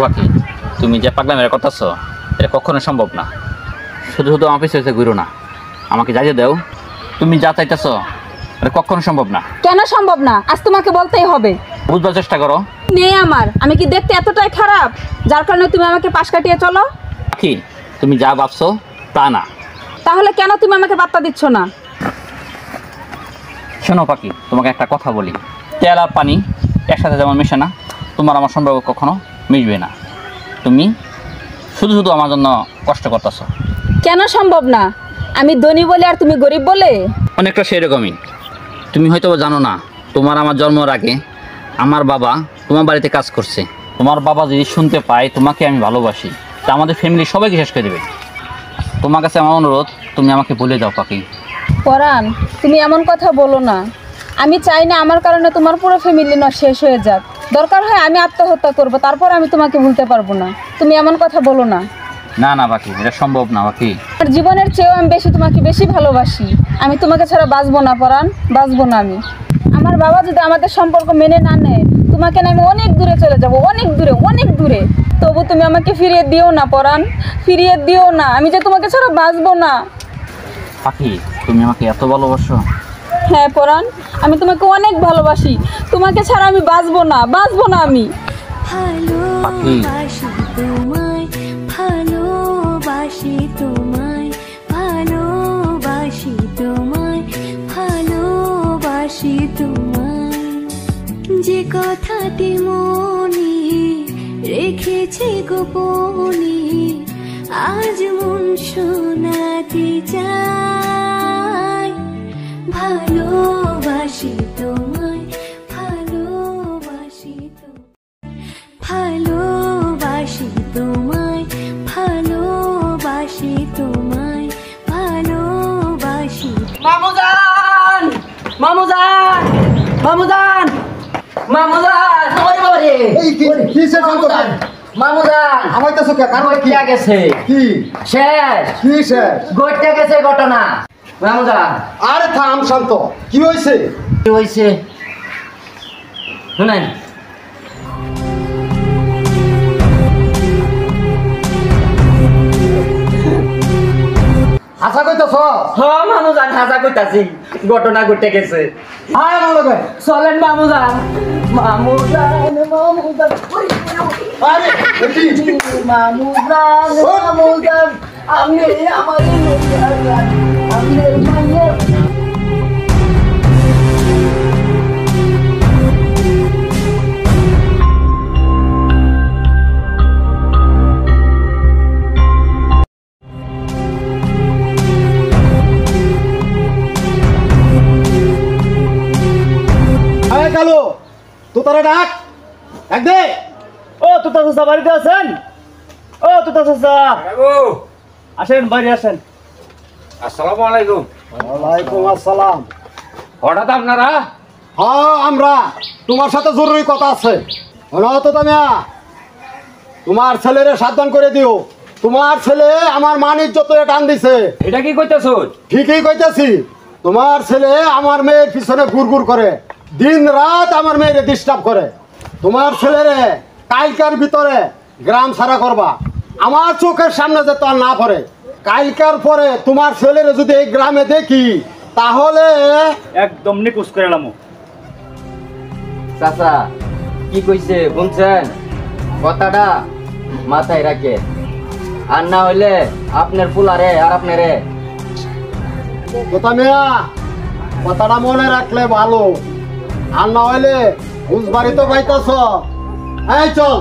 বাকি তুমি যে পাগলা মেরে করতেছ এটা কখনো সম্ভব না। শুধু শুধু আমার পিছনে ঘুরো না, আমাকে যাইতে দাও। তুমি যা চাইতেছ এটা কখনো সম্ভব না। কেন সম্ভব না? আজ তোমাকে বলতেই হবে। বুঝবার চেষ্টা করো। নেই আমার, আমি কি দেখতে এতটাই খারাপ যার কারণে তুমি আমাকে পাশ কাটিয়ে চলো? কি তুমি যা ভাবছো তা না। তাহলে কেন তুমি আমাকে পাত্তা দিচ্ছ না? শোনো পাখি, তোমাকে একটা কথা বলি, তেল আর পানি একসাথে যেমন মেশে না, তোমার আমার সম্পর্ক কখনো মিশবে না। তুমি শুধু শুধু আমার জন্য কষ্ট করতেছ। কেন সম্ভব না? আমি ধনী বলে আর তুমি গরিব বলে? অনেকটা সেরকমই। তুমি হয়তো জানো না, তোমার আমার জন্মের আগে আমার বাবা তোমার বাড়িতে কাজ করছে। তোমার বাবা যদি শুনতে পায় তোমাকে আমি ভালোবাসি, তা আমাদের ফ্যামিলি সবাইকে শেষ করে দেবে। তোমার কাছে আমার অনুরোধ, তুমি আমাকে ভুলে যাও পাখি। পরাণ, তুমি এমন কথা বলো না। আমি চাই না আমার কারণে তোমার পুরো ফ্যামিলি শেষ হয়ে যাক। দরকার হয় আমি আত্মহত্যা করব, তারপর আমি তোমাকে ভুলতে পারবো না। তুমি এমন কথা বলো না। না না পাখি, এটা সম্ভব না পাখি। আর জীবনের চেয়েও আমি তোমাকে বেশি ভালোবাসি। আমি তোমাকে ছাড়া বাঁচবো না পরাণ, বাঁচবো না আমি। আমার বাবা যদি আমাদের সম্পর্ক মেনে না নেয়, তোমাকে না আমি অনেক দূরে চলে যাব, অনেক দূরে, অনেক দূরে। তবু তুমি আমাকে ফিরিয়ে দিও না পরাণ, ফিরিয়ে দিও না। আমি যে তোমাকে ছাড়া বাঁচবো না। পাখি, তুমি আমাকে এত ভালোবাসো? হ্যাঁ পরাণ, আমি তোমাকে অনেক ভালোবাসি। তোমাকে ছাড়া আমি বাঁচবো না, বাঁচবো না আমি। ভালোবাসি তোমায়, ভালোবাসি তোমায়, ভালোবাসি তোমায়, ভালোবাসি তোমায়। যে কথাটি মনে রেখেছি গোপনে, আজ মন শোনাতে চাই। ভালোবাসি তোমায়, ভালোবাসি তোমায়, ভালোবাসি তোমায়, ভালোবাসি তোমায়, ভালোবাসি। মামুজান, মামুজান, মামুজান, মামুজান, ওরে বাবা রে। এই কিসের মামুজান? মামুজান আমাইতাছো কে? কারণ কি গেছে? কি শেষ, কি শেষ? ঘটে গেছে ঘটনা। মামুজান, আরে থাম শান্ত, কি হইছে? কি হইছে শুনেন। হাসা কইতাছ? হ্যাঁ মামুজান, হাজা কইতাছি, ঘটনা ঘটে গেছে। আয় আমার লগে। চলেন মামুজান, মামুজান, মামুজান, আরে কি? মামুজান, মামুজান, আমি আমার আমি মাইয়া। আয় কালো, তোতারে ডাক, ডাক দে। ও তুতা চাচা বাড়িতে আছেন? ও তুতা চাচা আসেন, বাইরে আসেন। আসসালামু আলাইকুম। ওয়ালাইকুম আসসালাম। হঠাৎ আপনারা? হ্যাঁ আমরা, তোমার সাথে জরুরি কথা আছে। হলো তো তুমি, তোমার ছেলেরে সাবধান করে দিও। তোমার ছেলে আমার মান ইজ্জতে টান দিছে। এটা কি কইতাছো? ঠিকই কইতাছি। তোমার ছেলে আমার মেয়ের পিছনে ঘুরঘুর করে, দিন রাত আমার মেয়েরে ডিস্টার্ব করে। তোমার ছেলেরে কালকার ভিতরে গ্রাম ছাড়া করবা, আমার চোখের সামনে যে তো আর না পড়ে। কালকার পরে তোমার ছেলেরে যদি এই গ্রামে দেখি তাহলে একদম নিকুচ করে এলাম। চাচা কি কইছে শুনছেন? কথাটা মাথায় রাখে, আর না হইলে আপনার পুলারে আর আপনারে। কথা মেয়া, কথাটা মনে রাখলে ভালো, আর না হইলে বুঝবারই তো পাইতাছ। এই চল।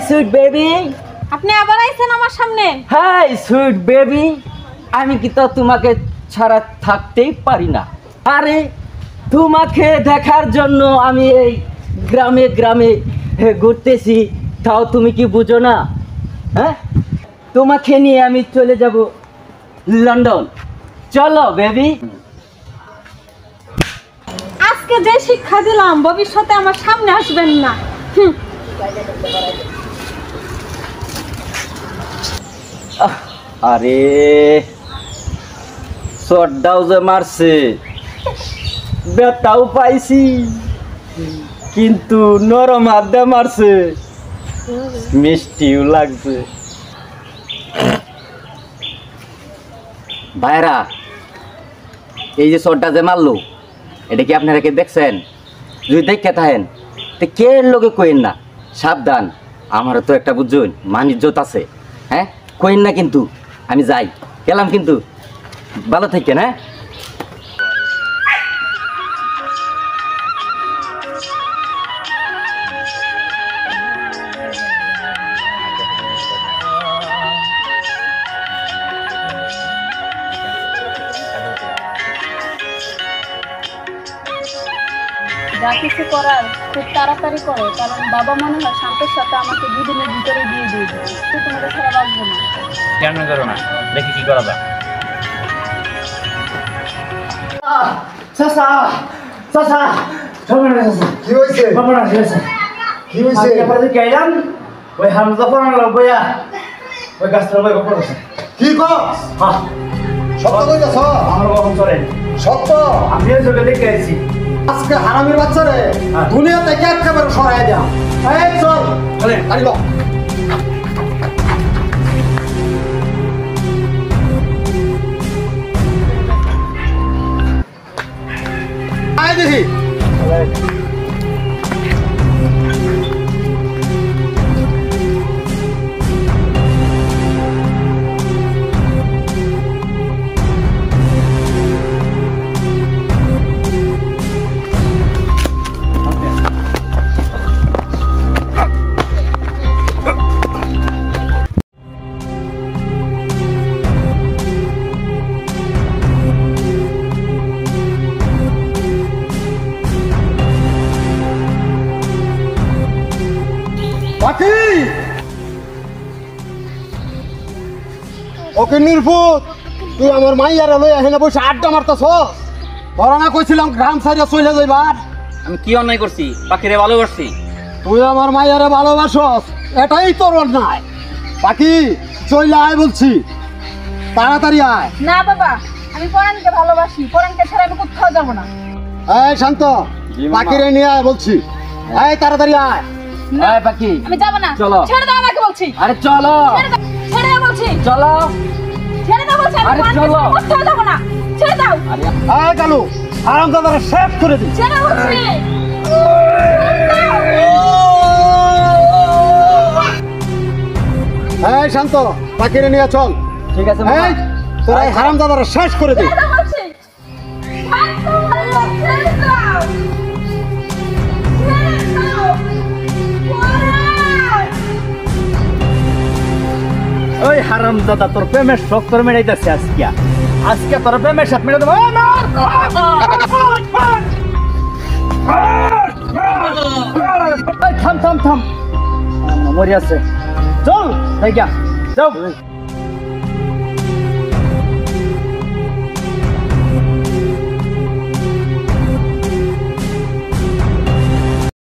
সুইট বেবি, আপনি আবার আইছেন আমার সামনে? হাই সুইট বেবি, আমি কি তো তোমাকে ছাড়া থাকতেই পারি না। আরে তোমাকে দেখার জন্য আমি এই গ্রামে গ্রামে ঘুরতেছি, তাও তুমি কি বুঝো না? হ্যাঁ, তোমাকে নিয়ে আমি চলে যাব লন্ডন। চলো বেবি। আজকে যে শিক্ষা দিলাম ভবিষ্যতে আমার সামনে আসবেন না। আরে শটটাও যে মারছে, ব্যথাও পাইছি, কিন্তু নরম হাত দিয়ে মারছে, মিষ্টিও লাগছে। ভাইরা, এই যে শটটা যে মারলো, এটা কি আপনারা কে দেখছেন? যদি দেখে থাকেন তো কে লোকে কইন না, সাবধান। আমারও তো একটা বুঝুন মান ইজ্জত আছে। হ্যাঁ, কইন না কিন্তু। আমি যাই, গেলাম কিন্তু। ভালো থাকেন। হ্যাঁ, যা কিছু করার খুব তাড়াতাড়ি করো, কারণ বাবা মনে হয় শান্তের সাথে আমাকে দুদিনের ভিতরে দিয়ে দিয়ে দেবে। তোমাদের ছাড়া বাঁচবো না। কেন করো না, দেখি কি করা যায়। চাচা চাচা কি হয়েছে? কি হয়েছে? গেলাম ওই হামজা পড়ানো বইয়া ওই গাছটা বই পড়ছে। কি কস? হ্যাঁ, সত্য কইতাছ? আমার কখন চলে সত্য? আমিও চোখে দেখে আইছি। আজকে হারামির বাচ্চা রে দুনিয়া থেকে একেবারে সরাই দেয়া। এই চল চলেন। গাড়ি লো। আয় দেখি। পাখি ওকে নির্ভূত, তুই আমার মাইয়ারে লই এখানে বসে আড্ডা মারতেছ। করোনা কইছিলাম গ্রাম সাইডে চলে যাইবার। আমি কি অন্যায় করছি? পাখিরে ভালোবাসছি। তুই আমার মাইয়ারে ভালোবাসস, এটাই তোর অন্যায়। পাখি চলে আয় বলছি, তাড়াতাড়ি আয়। না বাবা, আমি পরাণকে ভালোবাসি। পরাণকে ছাড়া আমি কোথাও যাবো না। এই শান্ত, জি মামা। পাখিরে নিয়ে আয় বলছি। এই তাড়াতাড়ি আয়। না, এই পাখি, আমি যাবো না। চলো। ছেড়ে দাও আমাকে বলছি। আরে চলো, ছেড়ে দাও, ছেড়ে দাও বলছি। চলো। ছেড়ে দাও বলছি। আমি আরে পরাণকে চলো। ছাড়া কোথাও যাবো না। ছেড়ে দাও, আরে এই কালু, হারামজাদারে শেষ করে দি। ছেড়ে বলছি। এই শান্ত, পাখিরে নিয়ে চল। ঠিক আছে মামা। এই তোরা এই হারামজাদারে শেষ করে দি। ছেড়ে দাও বলছি। শান্ত হলো, ছেড়ে দাও। ছেড়ে দাও। পরাণ! ওই হারামজাদা তোর প্রেমের শখ তোর মেটাইতেছে আজকে। আজকে তোর প্রেমের সাথে মেটাতে থাম থাম থাম, মরি আছে। চল, যাই গা, যাও।